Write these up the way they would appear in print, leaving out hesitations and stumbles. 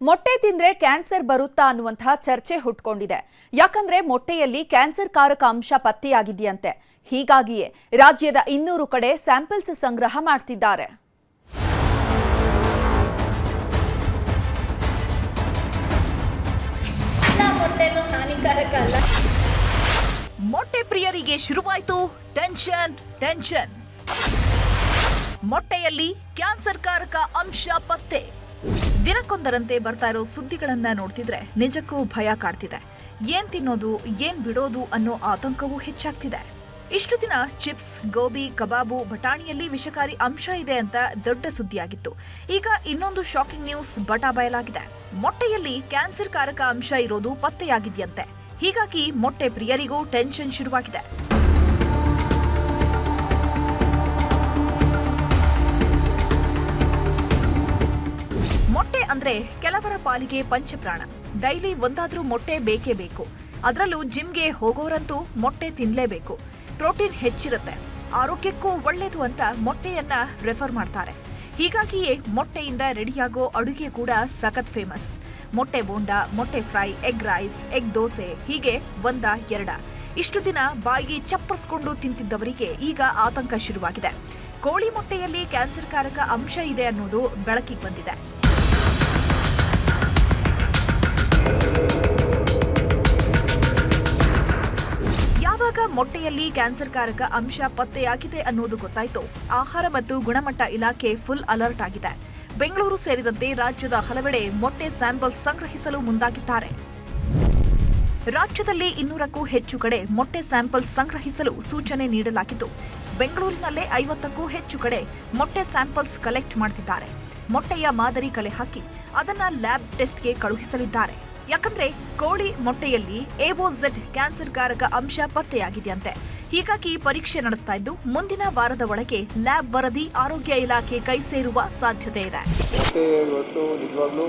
ಮೊಟ್ಟೆ ತಿಂದ್ರೆ ಕ್ಯಾನ್ಸರ್ ಬರುತ್ತಾ ಅನ್ನುವಂತಹ ಚರ್ಚೆ ಹುಟ್ಕೊಂಡಿದೆ. ಯಾಕಂದ್ರೆ ಮೊಟ್ಟೆಯಲ್ಲಿ ಕ್ಯಾನ್ಸರ್ ಕಾರಕ ಅಂಶ ಪತ್ತೆಯಾಗಿದೆಯಂತೆ. ಹೀಗಾಗಿಯೇ ರಾಜ್ಯದ 200 ಕಡೆ ಸ್ಯಾಂಪಲ್ಸ್ ಸಂಗ್ರಹ ಮಾಡ್ತಿದ್ದಾರೆ. ಮೊಟ್ಟೆ ಪ್ರಿಯರಿಗೆ ಶುರುವಾಯಿತು ಟೆನ್ಷನ್. ಮೊಟ್ಟೆಯಲ್ಲಿ ಕ್ಯಾನ್ಸರ್ ಕಾರಕ ಅಂಶ ಪತ್ತೆ. ದಿನಕ್ಕೊಂದರಂತೆ ಬರ್ತಾ ಇರೋ ಸುದ್ದಿಗಳನ್ನ ನೋಡ್ತಿದ್ರೆ ನಿಜಕ್ಕೂ ಭಯ ಕಾಡ್ತಿದೆ. ಏನ್ ತಿನ್ನೋದು ಏನ್ ಬಿಡೋದು ಅನ್ನೋ ಆತಂಕವೂ ಹೆಚ್ಚಾಗ್ತಿದೆ. ಇಷ್ಟು ದಿನ ಚಿಪ್ಸ್, ಗೋಬಿ, ಕಬಾಬು, ಬಟಾಣಿಯಲ್ಲಿ ವಿಷಕಾರಿ ಅಂಶ ಇದೆ ಅಂತ ದೊಡ್ಡ ಸುದ್ದಿಯಾಗಿತ್ತು. ಈಗ ಇನ್ನೊಂದು ಶಾಕಿಂಗ್ ನ್ಯೂಸ್ ಬಯಲಾಗಿದೆ. ಮೊಟ್ಟೆಯಲ್ಲಿ ಕ್ಯಾನ್ಸರ್ ಕಾರಕ ಅಂಶ ಇರೋದು ಪತ್ತೆಯಾಗಿದೆಯಂತೆ. ಹೀಗಾಗಿ ಮೊಟ್ಟೆ ಪ್ರಿಯರಿಗೂ ಟೆನ್ಷನ್ ಶುರುವಾಗಿದೆ. ಮೊಟ್ಟೆ ಅಂದ್ರೆ ಕೆಲವರ ಪಾಲಿಗೆ ಪಂಚಪ್ರಾಣ. ಡೈಲಿ ಒಂದಾದ್ರೂ ಮೊಟ್ಟೆ ಬೇಕೇ ಬೇಕು. ಅದರಲ್ಲೂ ಜಿಮ್ಗೆ ಹೋಗೋರಂತೂ ಮೊಟ್ಟೆ ತಿನ್ಲೇಬೇಕು. ಪ್ರೋಟೀನ್ ಹೆಚ್ಚಿರುತ್ತೆ, ಆರೋಗ್ಯಕ್ಕೂ ಒಳ್ಳೇದು ಅಂತ ಮೊಟ್ಟೆಯನ್ನ ರೆಫರ್ ಮಾಡ್ತಾರೆ. ಹೀಗಾಗಿಯೇ ಮೊಟ್ಟೆಯಿಂದ ರೆಡಿಯಾಗೋ ಅಡುಗೆ ಕೂಡ ಸಖತ್ ಫೇಮಸ್. ಮೊಟ್ಟೆ ಬೋಂಡ, ಮೊಟ್ಟೆ fry, egg rice, egg dosa, ಹೀಗೆ ಒಂದ ಎರಡ. ಇಷ್ಟು ದಿನ ಬಾಯಿಗೆ ಚಪ್ಪರ್ಸ್ಕೊಂಡು ತಿಂತಿದ್ದವರಿಗೆ ಈಗ ಆತಂಕ ಶುರುವಾಗಿದೆ. ಕೋಳಿ ಮೊಟ್ಟೆಯಲ್ಲಿ ಕ್ಯಾನ್ಸರ್ ಕಾರಕ ಅಂಶ ಇದೆ ಅನ್ನೋದು ಬೆಳಕಿಗೆ ಬಂದಿದೆ. ಯಾವಾಗ ಮೊಟ್ಟೆಯಲ್ಲಿ ಕ್ಯಾನ್ಸರ್ ಕಾರಕ ಅಂಶ ಪತ್ತೆಯಾಗಿದೆ ಅನ್ನೋದು ಗೊತ್ತಾಯ್ತು, ಆಹಾರ ಮತ್ತು ಗುಣಮಟ್ಟ ಇಲಾಖೆ ಫುಲ್ ಅಲರ್ಟ್ ಆಗಿದೆ. ಬೆಂಗಳೂರು ಸೇರಿದಂತೆ ರಾಜ್ಯದ ಹಲವೆಡೆ ಮೊಟ್ಟೆ ಸ್ಯಾಂಪಲ್ ಸಂಗ್ರಹಿಸಲು ಮುಂದಾಗಿದ್ದಾರೆ. ರಾಜ್ಯದಲ್ಲಿ 200ಕ್ಕೂ ಹೆಚ್ಚು ಕಡೆ ಮೊಟ್ಟೆ ಸ್ಯಾಂಪಲ್ ಸಂಗ್ರಹಿಸಲು ಸೂಚನೆ ನೀಡಲಾಗಿದ್ದು, ಬೆಂಗಳೂರಿನಲ್ಲೇ 50ಕ್ಕೂ ಹೆಚ್ಚು ಕಡೆ ಮೊಟ್ಟೆ ಸ್ಯಾಂಪಲ್ಸ್ ಕಲೆಕ್ಟ್ ಮಾಡ್ತಿದ್ದಾರೆ. ಮೊಟ್ಟೆಯ ಮಾದರಿ ಕಲೆ ಹಾಕಿ ಅದನ್ನ ಲ್ಯಾಬ್ ಟೆಸ್ಟ್ಗೆ ಕಳುಹಿಸಲಿದ್ದಾರೆ. ಯಾಕಂದ್ರೆ ಕೋಳಿ ಮೊಟ್ಟೆಯಲ್ಲಿ AOZ ಕ್ಯಾನ್ಸರ್ ಕಾರಕ ಅಂಶ ಪತ್ತೆಯಾಗಿದೆಯಂತೆ. ಹೀಗಾಗಿ ಪರೀಕ್ಷೆ ನಡೆಸ್ತಾ ಇದ್ದು ಮುಂದಿನ ವಾರದ ಒಳಗೆ ಲ್ಯಾಬ್ ವರದಿ ಆರೋಗ್ಯ ಇಲಾಖೆ ಕೈ ಸೇರುವ ಸಾಧ್ಯತೆ ಇದೆ. ಮೊಟ್ಟೆ ಇವತ್ತು ನಿಜವಾಗ್ಲೂ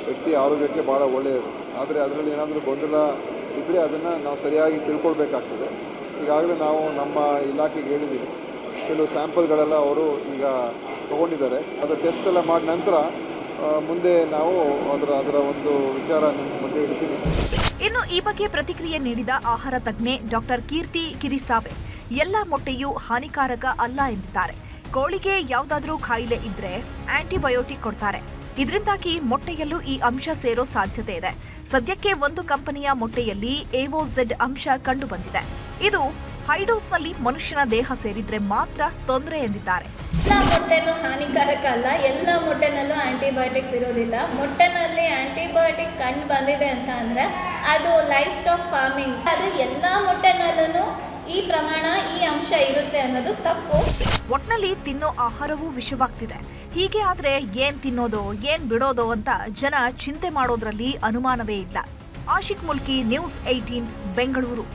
ವ್ಯಕ್ತಿ ಆರೋಗ್ಯಕ್ಕೆ ಬಹಳ ಒಳ್ಳೆಯದು. ಆದರೆ ಅದರಲ್ಲಿ ಏನಾದರೂ ಗೊಂದಲ ಇದ್ದರೆ ಅದನ್ನು ನಾವು ಸರಿಯಾಗಿ ತಿಳ್ಕೊಳ್ಬೇಕಾಗ್ತದೆ. ಈಗಾಗಲೇ ನಾವು ನಮ್ಮ ಇಲಾಖೆಗೆ ಹೇಳಿದ್ದೀವಿ. ಕೆಲವು ಸ್ಯಾಂಪಲ್ಗಳೆಲ್ಲ ಅವರು ಈಗ ತಗೊಂಡಿದ್ದಾರೆ. ಅದು ಟೆಸ್ಟ್ ಎಲ್ಲ ಮಾಡಿದ ನಂತರ ಮುಂದೆ ನಾವು ಅದರ ಒಂದು ವಿಚಾರ ನಿಮ್ಮ ಮುಂದೆ ಇಡ್ತೀನಿ. ಇನ್ನು ಈ ಬಗ್ಗೆ ಪ್ರತಿಕ್ರಿಯೆ ನೀಡಿದ ಆಹಾರ ತಜ್ಞೆ ಡಾಕ್ಟರ್ ಕೀರ್ತಿ ಕಿರಿಸಾವೆ, ಎಲ್ಲ ಮೊಟ್ಟೆಯೂ ಹಾನಿಕಾರಕ ಅಲ್ಲ ಎಂದಿದ್ದಾರೆ. ಕೋಳಿಗೆ ಯಾವುದಾದ್ರೂ ಕಾಯಿಲೆ ಇದ್ರೆ ಆಂಟಿಬಯೋಟಿಕ್ ಕೊಡ್ತಾರೆ. ಇದರಿಂದಾಗಿ ಮೊಟ್ಟೆಯಲ್ಲೂ ಈ ಅಂಶ ಸೇರೋ ಸಾಧ್ಯತೆ ಇದೆ. ಸದ್ಯಕ್ಕೆ ಒಂದು ಕಂಪನಿಯ ಮೊಟ್ಟೆಯಲ್ಲಿ AOZ ಅಂಶ ಕಂಡು ಬಂದಿದೆ. ಇದು ಹೈಡೋಸ್ನಲ್ಲಿ ಮನುಷ್ಯನ ದೇಹ ಸೇರಿದ್ರೆ ಮಾತ್ರ ತೊಂದರೆ ಎಂದಿದ್ದಾರೆ. ಎಲ್ಲ ಮೊಟ್ಟೆನೂ ಹಾನಿಕಾರಕ ಅಲ್ಲ, ಎಲ್ಲ ಮೊಟ್ಟೆನಲ್ಲೂ ಆಂಟಿಬಯೋಟಿಕ್ಸ್ ಇರೋದಿಲ್ಲ. ಮೊಟ್ಟೆನಲ್ಲಿ ಆಂಟಿಬಯೋಟಿಕ್ ಕಂಡು ಬಂದಿದೆ ಅಂತ ಅಂದ್ರೆ ಅದು ಲೈಫ್ ಸ್ಟಾಕ್ ಫಾರ್ಮಿಂಗ್. ಆದರೆ ಎಲ್ಲ ಮೊಟ್ಟೆನಲ್ಲೂ ಈ ಪ್ರಮಾಣ, ಈ ಅಂಶ ಇರುತ್ತೆ ಅನ್ನೋದು ತಪ್ಪು. ಒಟ್ನಲ್ಲಿ ತಿನ್ನೋ ಆಹಾರವೂ ವಿಷವಾಗ್ತಿದೆ. ಹೀಗೆ ಆದ್ರೆ ಏನ್ ತಿನ್ನೋದೋ ಏನ್ ಬಿಡೋದೋ ಅಂತ ಜನ ಚಿಂತೆ ಮಾಡೋದ್ರಲ್ಲಿ ಅನುಮಾನವೇ ಇಲ್ಲ. ಆಶಿಕ್ ಮುಲ್ಕಿ, ನ್ಯೂಸ್ 18, ಬೆಂಗಳೂರು.